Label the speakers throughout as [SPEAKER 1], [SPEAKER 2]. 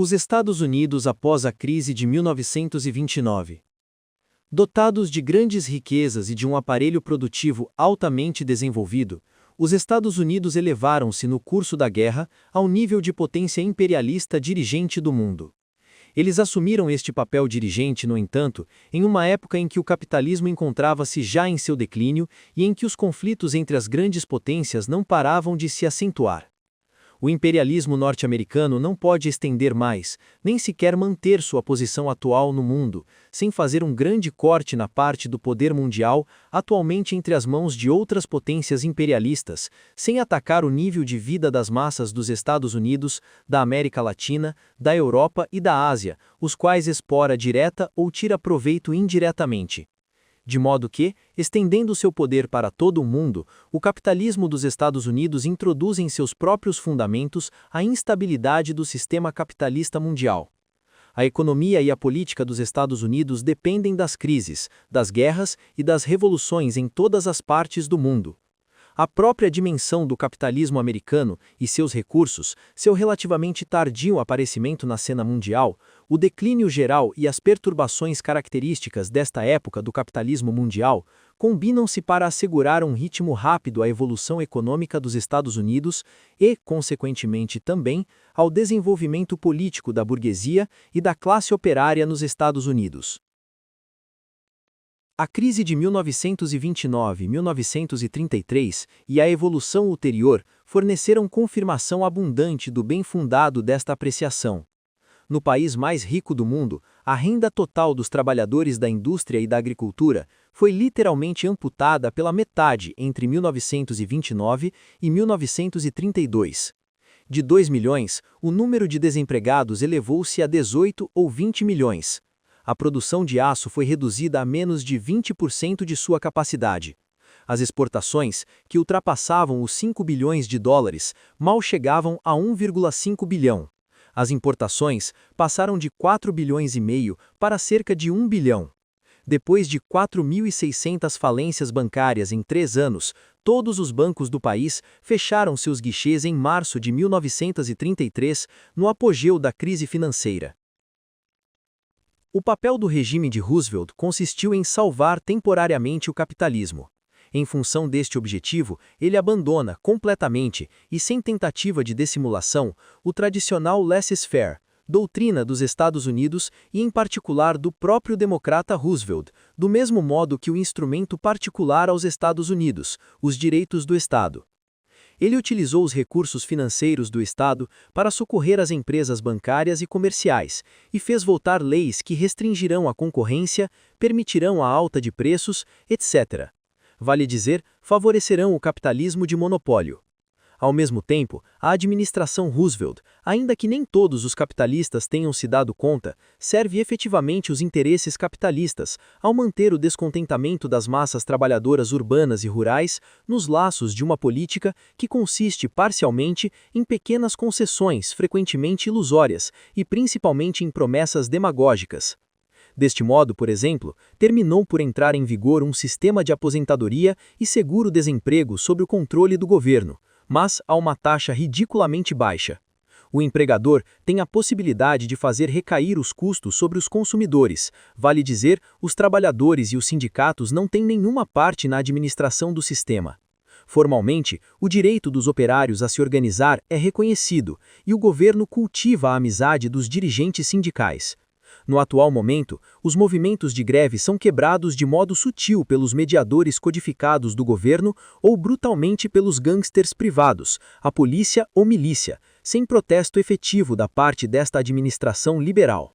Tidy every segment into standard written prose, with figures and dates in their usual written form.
[SPEAKER 1] Os Estados Unidos após a crise de 1929. Dotados de grandes riquezas e de um aparelho produtivo altamente desenvolvido, os Estados Unidos elevaram-se no curso da guerra ao nível de potência imperialista dirigente do mundo. Eles assumiram este papel dirigente, no entanto, em uma época em que o capitalismo encontrava-se já em seu declínio e em que os conflitos entre as grandes potências não paravam de se acentuar. O imperialismo norte-americano não pode estender mais, nem sequer manter sua posição atual no mundo, sem fazer um grande corte na parte do poder mundial, atualmente entre as mãos de outras potências imperialistas, sem atacar o nível de vida das massas dos Estados Unidos, da América Latina, da Europa e da Ásia, os quais explora direta ou tira proveito indiretamente. De modo que, estendendo seu poder para todo o mundo, o capitalismo dos Estados Unidos introduz em seus próprios fundamentos a instabilidade do sistema capitalista mundial. A economia e a política dos Estados Unidos dependem das crises, das guerras e das revoluções em todas as partes do mundo. A própria dimensão do capitalismo americano e seus recursos, seu relativamente tardio aparecimento na cena mundial, o declínio geral e as perturbações características desta época do capitalismo mundial, combinam-se para assegurar um ritmo rápido à evolução econômica dos Estados Unidos e, consequentemente também, ao desenvolvimento político da burguesia e da classe operária nos Estados Unidos. A crise de 1929-1933 e a evolução ulterior forneceram confirmação abundante do bem fundado desta apreciação. No país mais rico do mundo, a renda total dos trabalhadores da indústria e da agricultura foi literalmente amputada pela metade entre 1929 e 1932. De 2 milhões, o número de desempregados elevou-se a 18 ou 20 milhões. A produção de aço foi reduzida a menos de 20% de sua capacidade. As exportações, que ultrapassavam os 5 bilhões de dólares, mal chegavam a 1,5 bilhão. As importações passaram de 4 bilhões e meio para cerca de 1 bilhão. Depois de 4.600 falências bancárias em 3 anos, todos os bancos do país fecharam seus guichês em março de 1933, no apogeu da crise financeira. O papel do regime de Roosevelt consistiu em salvar temporariamente o capitalismo. Em função deste objetivo, ele abandona completamente e sem tentativa de dissimulação o tradicional laissez-faire, doutrina dos Estados Unidos e em particular do próprio democrata Roosevelt, do mesmo modo que o instrumento particular aos Estados Unidos, os direitos do Estado. Ele utilizou os recursos financeiros do Estado para socorrer as empresas bancárias e comerciais, e fez votar leis que restringirão a concorrência, permitirão a alta de preços, etc. Vale dizer, favorecerão o capitalismo de monopólio. Ao mesmo tempo, a administração Roosevelt, ainda que nem todos os capitalistas tenham se dado conta, serve efetivamente os interesses capitalistas ao manter o descontentamento das massas trabalhadoras urbanas e rurais nos laços de uma política que consiste parcialmente em pequenas concessões frequentemente ilusórias e principalmente em promessas demagógicas. Deste modo, por exemplo, terminou por entrar em vigor um sistema de aposentadoria e seguro-desemprego sob o controle do governo, mas a uma taxa ridiculamente baixa. O empregador tem a possibilidade de fazer recair os custos sobre os consumidores, vale dizer, os trabalhadores e os sindicatos não têm nenhuma parte na administração do sistema. Formalmente, o direito dos operários a se organizar é reconhecido e o governo cultiva a amizade dos dirigentes sindicais. No atual momento, os movimentos de greve são quebrados de modo sutil pelos mediadores codificados do governo ou brutalmente pelos gangsters privados, a polícia ou milícia, sem protesto efetivo da parte desta administração liberal.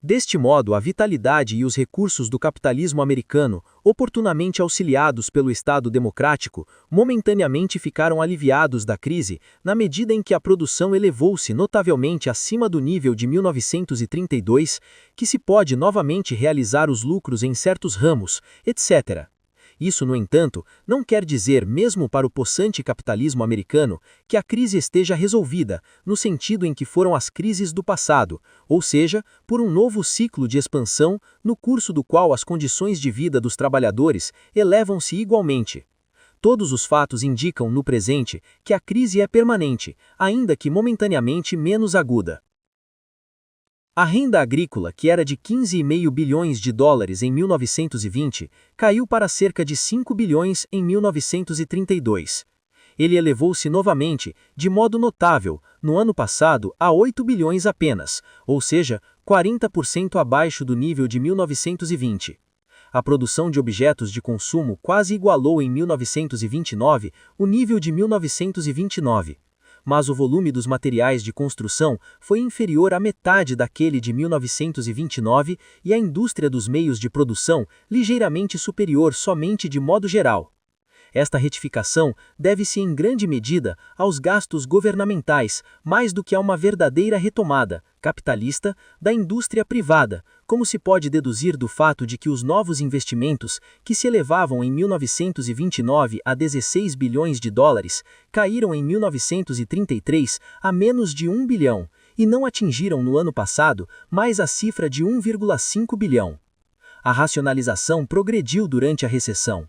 [SPEAKER 1] Deste modo, a vitalidade e os recursos do capitalismo americano, oportunamente auxiliados pelo Estado democrático, momentaneamente ficaram aliviados da crise, na medida em que a produção elevou-se notavelmente acima do nível de 1932, que se pode novamente realizar os lucros em certos ramos, etc. Isso, no entanto, não quer dizer, mesmo para o possante capitalismo americano, que a crise esteja resolvida, no sentido em que foram as crises do passado, ou seja, por um novo ciclo de expansão, no curso do qual as condições de vida dos trabalhadores elevam-se igualmente. Todos os fatos indicam, no presente, que a crise é permanente, ainda que momentaneamente menos aguda. A renda agrícola, que era de 15,5 bilhões de dólares em 1920, caiu para cerca de 5 bilhões em 1932. Ele elevou-se novamente, de modo notável, no ano passado, a 8 bilhões apenas, ou seja, 40% abaixo do nível de 1920. A produção de objetos de consumo quase igualou em 1929 o nível de 1929. Mas o volume dos materiais de construção foi inferior à metade daquele de 1929 e a indústria dos meios de produção ligeiramente superior somente de modo geral. Esta retificação deve-se em grande medida aos gastos governamentais, mais do que a uma verdadeira retomada, capitalista, da indústria privada, como se pode deduzir do fato de que os novos investimentos, que se elevavam em 1929 a 16 bilhões de dólares, caíram em 1933 a menos de 1 bilhão, e não atingiram no ano passado mais a cifra de 1,5 bilhão. A racionalização progrediu durante a recessão.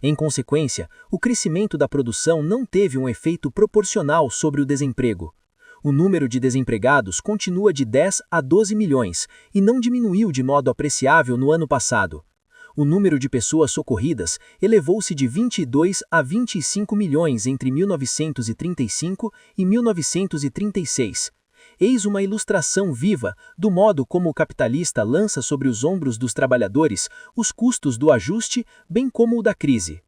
[SPEAKER 1] Em consequência, o crescimento da produção não teve um efeito proporcional sobre o desemprego. O número de desempregados continua de 10 a 12 milhões e não diminuiu de modo apreciável no ano passado. O número de pessoas socorridas elevou-se de 22 a 25 milhões entre 1935 e 1936. Eis uma ilustração viva do modo como o capitalista lança sobre os ombros dos trabalhadores os custos do ajuste, bem como o da crise.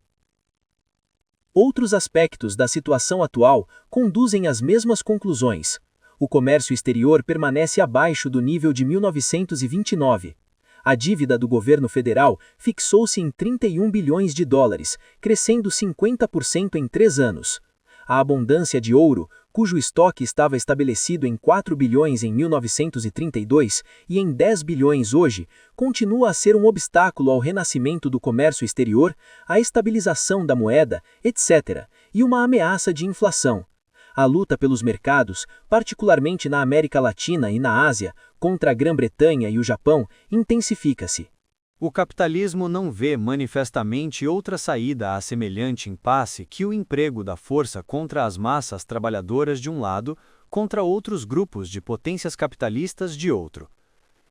[SPEAKER 1] Outros aspectos da situação atual conduzem às mesmas conclusões. O comércio exterior permanece abaixo do nível de 1929. A dívida do governo federal fixou-se em 31 bilhões de dólares, crescendo 50% em 3 anos. A abundância de ouro, cujo estoque estava estabelecido em 4 bilhões em 1932 e em 10 bilhões hoje, continua a ser um obstáculo ao renascimento do comércio exterior, à estabilização da moeda, etc., e uma ameaça de inflação. A luta pelos mercados, particularmente na América Latina e na Ásia, contra a Grã-Bretanha e o Japão, intensifica-se.
[SPEAKER 2] O capitalismo não vê manifestamente outra saída à semelhante impasse que o emprego da força contra as massas trabalhadoras de um lado, contra outros grupos de potências capitalistas de outro.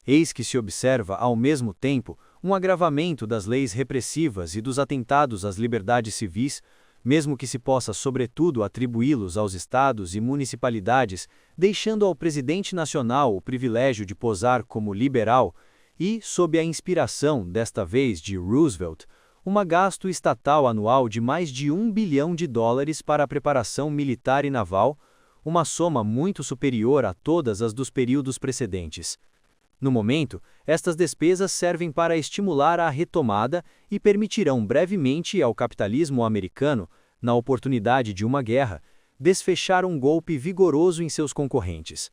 [SPEAKER 2] Eis que se observa, ao mesmo tempo, um agravamento das leis repressivas e dos atentados às liberdades civis, mesmo que se possa sobretudo atribuí-los aos estados e municipalidades, deixando ao presidente nacional o privilégio de posar como liberal, e, sob a inspiração, desta vez de Roosevelt, gasto estatal anual de mais de 1 bilhão de dólares para a preparação militar e naval, uma soma muito superior a todas as dos períodos precedentes. No momento, estas despesas servem para estimular a retomada e permitirão brevemente ao capitalismo americano, na oportunidade de uma guerra, desfechar um golpe vigoroso em seus concorrentes.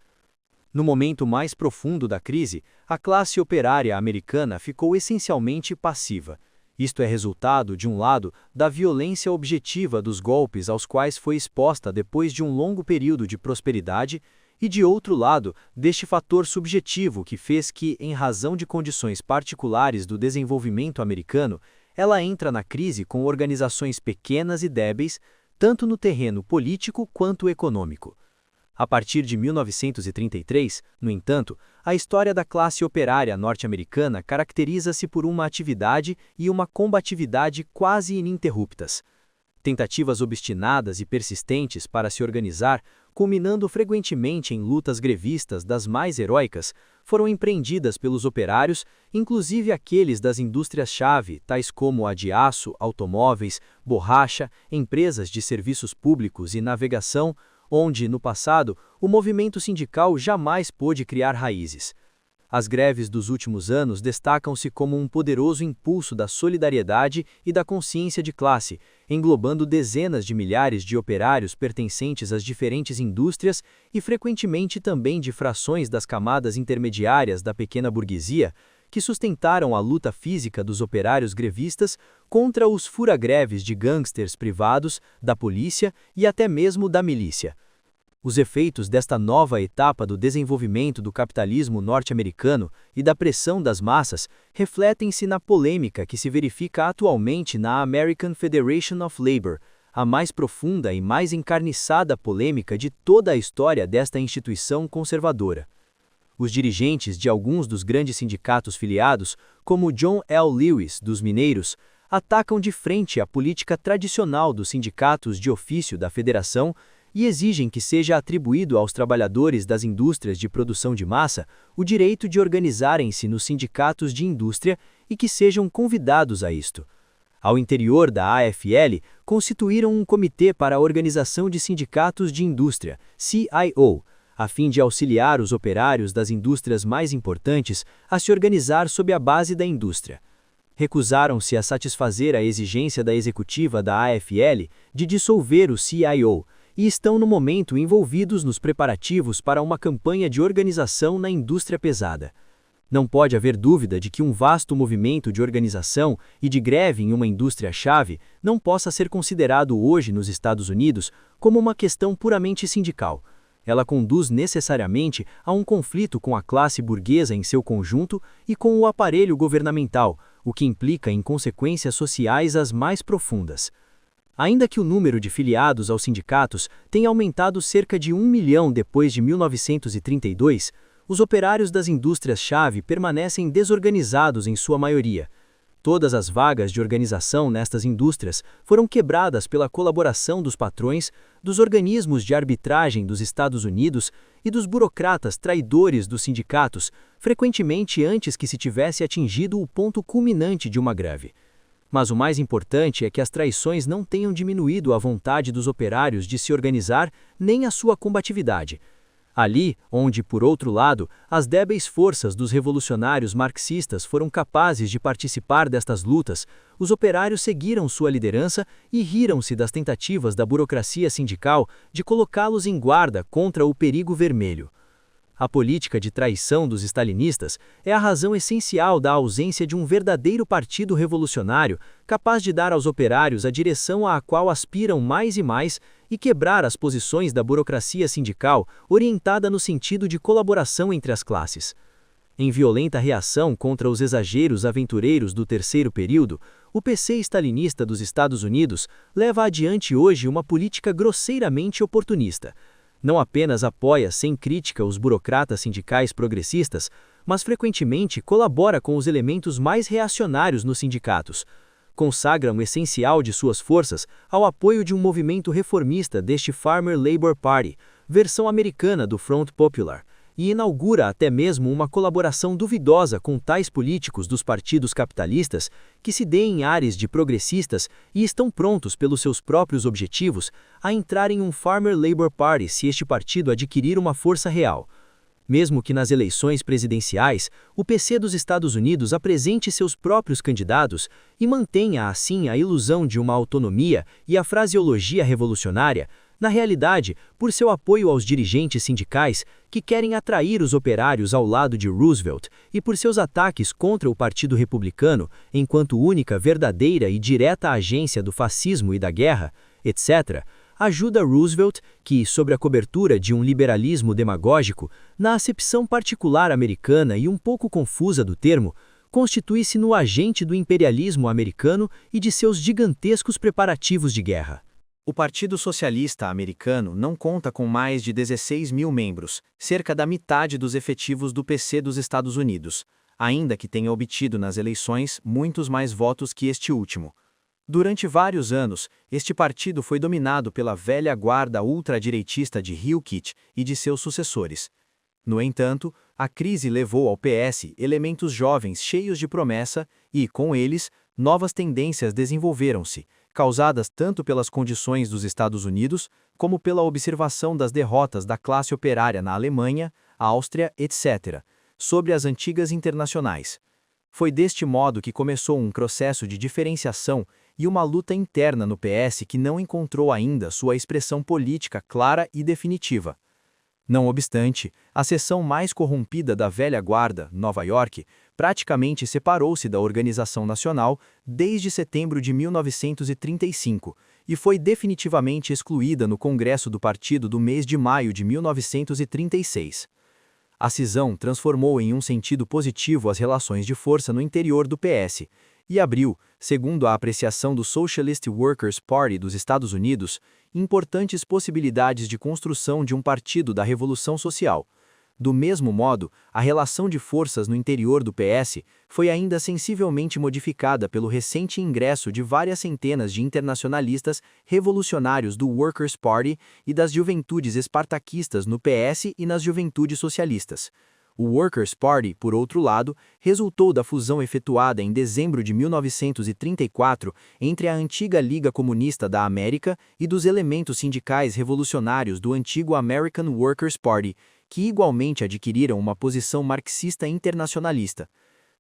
[SPEAKER 2] No momento mais profundo da crise, a classe operária americana ficou essencialmente passiva. Isto é resultado, de um lado, da violência objetiva dos golpes aos quais foi exposta depois de um longo período de prosperidade, e de outro lado, deste fator subjetivo que fez que, em razão de condições particulares do desenvolvimento americano, ela entra na crise com organizações pequenas e débeis, tanto no terreno político quanto econômico. A partir de 1933, no entanto, a história da classe operária norte-americana caracteriza-se por uma atividade e uma combatividade quase ininterruptas. Tentativas obstinadas e persistentes para se organizar, culminando frequentemente em lutas grevistas das mais heróicas, foram empreendidas pelos operários, inclusive aqueles das indústrias-chave, tais como a de aço, automóveis, borracha, empresas de serviços públicos e navegação, onde, no passado, o movimento sindical jamais pôde criar raízes. As greves dos últimos anos destacam-se como um poderoso impulso da solidariedade e da consciência de classe, englobando dezenas de milhares de operários pertencentes às diferentes indústrias e frequentemente também de frações das camadas intermediárias da pequena burguesia, que sustentaram a luta física dos operários grevistas contra os fura-greves de gangsters privados, da polícia e até mesmo da milícia. Os efeitos desta nova etapa do desenvolvimento do capitalismo norte-americano e da pressão das massas refletem-se na polêmica que se verifica atualmente na American Federation of Labor, a mais profunda e mais encarniçada polêmica de toda a história desta instituição conservadora. Os dirigentes de alguns dos grandes sindicatos filiados, como John L. Lewis, dos mineiros, atacam de frente a política tradicional dos sindicatos de ofício da federação e exigem que seja atribuído aos trabalhadores das indústrias de produção de massa o direito de organizarem-se nos sindicatos de indústria e que sejam convidados a isto. Ao interior da AFL, constituíram um comitê para a organização de sindicatos de indústria, CIO, a fim de auxiliar os operários das indústrias mais importantes a se organizar sob a base da indústria. Recusaram-se a satisfazer a exigência da executiva da AFL de dissolver o CIO e estão no momento envolvidos nos preparativos para uma campanha de organização na indústria pesada. Não pode haver dúvida de que um vasto movimento de organização e de greve em uma indústria-chave não possa ser considerado hoje nos Estados Unidos como uma questão puramente sindical. Ela conduz necessariamente a um conflito com a classe burguesa em seu conjunto e com o aparelho governamental, o que implica em consequências sociais as mais profundas. Ainda que o número de filiados aos sindicatos tenha aumentado cerca de 1 milhão depois de 1932, os operários das indústrias-chave permanecem desorganizados em sua maioria. Todas as vagas de organização nestas indústrias foram quebradas pela colaboração dos patrões, dos organismos de arbitragem dos Estados Unidos e dos burocratas traidores dos sindicatos, frequentemente antes que se tivesse atingido o ponto culminante de uma greve. Mas o mais importante é que as traições não tenham diminuído a vontade dos operários de se organizar nem a sua combatividade. Ali, onde, por outro lado, as débeis forças dos revolucionários marxistas foram capazes de participar destas lutas, os operários seguiram sua liderança e riram-se das tentativas da burocracia sindical de colocá-los em guarda contra o perigo vermelho. A política de traição dos stalinistas é a razão essencial da ausência de um verdadeiro partido revolucionário capaz de dar aos operários a direção à qual aspiram mais e mais e quebrar as posições da burocracia sindical orientada no sentido de colaboração entre as classes. Em violenta reação contra os exageros aventureiros do terceiro período, o PC stalinista dos Estados Unidos leva adiante hoje uma política grosseiramente oportunista. Não apenas apoia sem crítica os burocratas sindicais progressistas, mas frequentemente colabora com os elementos mais reacionários nos sindicatos. Consagra um essencial de suas forças ao apoio de um movimento reformista deste Farmer Labor Party, versão americana do Front Popular, e inaugura até mesmo uma colaboração duvidosa com tais políticos dos partidos capitalistas que se deem em ares de progressistas e estão prontos pelos seus próprios objetivos a entrar em um Farmer Labor Party se este partido adquirir uma força real. Mesmo que nas eleições presidenciais, o PC dos Estados Unidos apresente seus próprios candidatos e mantenha assim a ilusão de uma autonomia e a fraseologia revolucionária, na realidade, por seu apoio aos dirigentes sindicais que querem atrair os operários ao lado de Roosevelt e por seus ataques contra o Partido Republicano enquanto única verdadeira e direta agência do fascismo e da guerra, etc., ajuda Roosevelt, que, sob a cobertura de um liberalismo demagógico, na acepção particular americana e um pouco confusa do termo, constitui-se no agente do imperialismo americano e de seus gigantescos preparativos de guerra.
[SPEAKER 1] O Partido Socialista Americano não conta com mais de 16 mil membros, cerca da metade dos efetivos do PC dos Estados Unidos, ainda que tenha obtido nas eleições muitos mais votos que este último. Durante vários anos, este partido foi dominado pela velha guarda ultradireitista de Hugh Kitch e de seus sucessores. No entanto, a crise levou ao PS elementos jovens cheios de promessa e, com eles, novas tendências desenvolveram-se, causadas tanto pelas condições dos Estados Unidos, como pela observação das derrotas da classe operária na Alemanha, Áustria, etc., sobre as antigas internacionais. Foi deste modo que começou um processo de diferenciação e uma luta interna no PS que não encontrou ainda sua expressão política clara e definitiva. Não obstante, a seção mais corrompida da velha guarda, Nova York, praticamente separou-se da organização nacional desde setembro de 1935 e foi definitivamente excluída no Congresso do Partido do mês de maio de 1936. A cisão transformou em um sentido positivo as relações de força no interior do PS e abriu, segundo a apreciação do Socialist Workers' Party dos Estados Unidos, importantes possibilidades de construção de um partido da Revolução Social. Do mesmo modo, a relação de forças no interior do PS foi ainda sensivelmente modificada pelo recente ingresso de várias centenas de internacionalistas revolucionários do Workers' Party e das juventudes espartaquistas no PS e nas juventudes socialistas. O Workers' Party, por outro lado, resultou da fusão efetuada em dezembro de 1934 entre a antiga Liga Comunista da América e dos elementos sindicais revolucionários do antigo American Workers' Party, que igualmente adquiriram uma posição marxista internacionalista.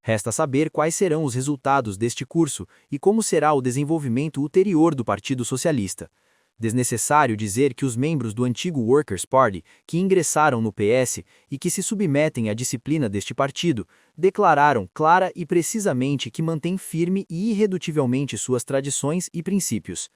[SPEAKER 1] Resta saber quais serão os resultados deste curso e como será o desenvolvimento ulterior do Partido Socialista. Desnecessário dizer que os membros do antigo Workers' Party, que ingressaram no PS e que se submetem à disciplina deste partido, declararam clara e precisamente que mantém firme e irredutivelmente suas tradições e princípios.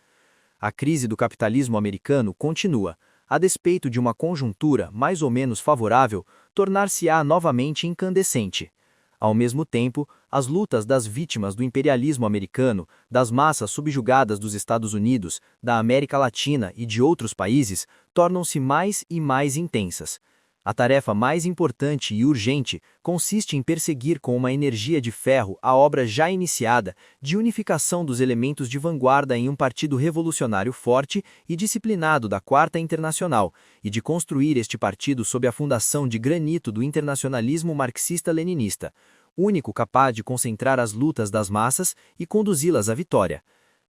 [SPEAKER 1] A crise do capitalismo americano continua, a despeito de uma conjuntura mais ou menos favorável, tornar-se-á novamente incandescente. Ao mesmo tempo, as lutas das vítimas do imperialismo americano, das massas subjugadas dos Estados Unidos, da América Latina e de outros países, tornam-se mais e mais intensas. A tarefa mais importante e urgente consiste em perseguir com uma energia de ferro a obra já iniciada de unificação dos elementos de vanguarda em um partido revolucionário forte e disciplinado da Quarta Internacional, e de construir este partido sob a fundação de granito do internacionalismo marxista-leninista, único capaz de concentrar as lutas das massas e conduzi-las à vitória.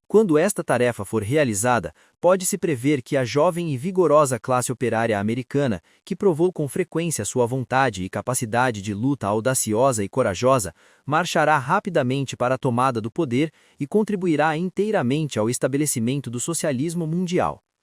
[SPEAKER 1] Quando esta tarefa for realizada, pode-se prever que a jovem e vigorosa classe operária americana, que provou com frequência sua vontade e capacidade de luta audaciosa e corajosa, marchará rapidamente para a tomada do poder e contribuirá inteiramente ao estabelecimento do socialismo mundial.